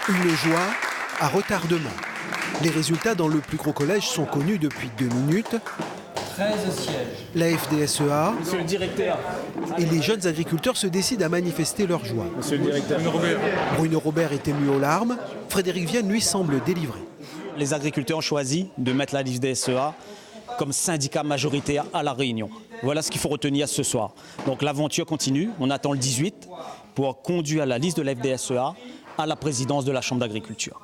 Une joie à retardement. Les résultats dans le plus gros collège sont connus depuis 2 minutes. 13 sièges. La FDSEA Monsieur le directeur. et les jeunes agriculteurs se décident à manifester leur joie. Monsieur le directeur. Bruno Robert est ému aux larmes. Frédéric Vienne, lui, semble délivré. Les agriculteurs ont choisi de mettre la FDSEA comme syndicat majoritaire à La Réunion. Voilà ce qu'il faut retenir ce soir. Donc l'aventure continue. On attend le 18 pour conduire la liste de la FDSEA à la présidence de la Chambre d'agriculture.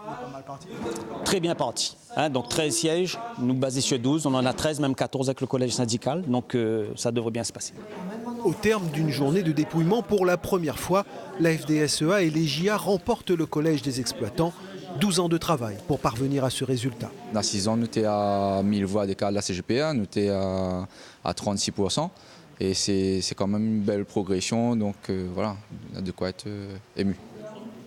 Très bien parti. Donc 13 sièges, nous basés sur 12, on en a 13, même 14 avec le collège syndical, donc ça devrait bien se passer. Au terme d'une journée de dépouillement, pour la première fois, la FDSEA et les JA remportent le collège des exploitants. 12 ans de travail pour parvenir à ce résultat. Dans 6 ans, nous étions à 1000 voix d'écart de la CGPA, nous étions à 36%. Et c'est quand même une belle progression, donc voilà, on a de quoi être ému.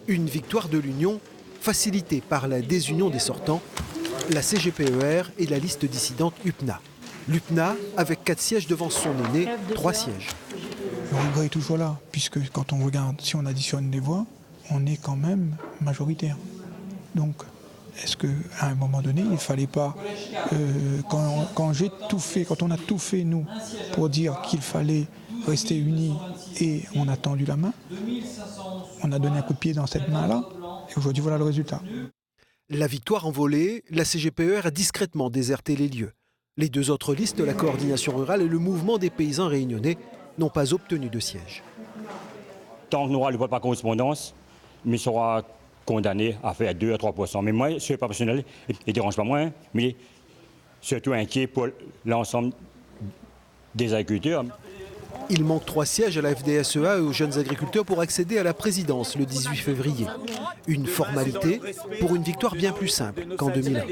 Une victoire de l'Union, facilitée par la désunion des sortants, la CGPER et la liste dissidente UPNA. L'UPNA avec 4 sièges devant son aîné, 3 sièges. Le regret est toujours là, puisque quand on regarde, si on additionne les voix, on est quand même majoritaire. Donc, est-ce qu'à un moment donné, il ne fallait pas, quand j'ai tout fait, quand on a tout fait, nous, pour dire qu'il fallait rester unis et on a tendu la main, on a donné un coup de pied dans cette main-là, et aujourd'hui, voilà le résultat. La victoire envolée, la CGPER a discrètement déserté les lieux. Les 2 autres listes, la coordination rurale et le mouvement des paysans réunionnais, n'ont pas obtenu de siège. Tant qu'on n'aura le vote par correspondance, mais sera condamné à faire 2 à 3%. Mais moi, ce n'est pas personnel, il ne dérange pas moi, mais surtout inquiet pour l'ensemble des agriculteurs. Il manque 3 sièges à la FDSEA et aux jeunes agriculteurs pour accéder à la présidence le 18 février. Une formalité pour une victoire bien plus simple qu'en 2001.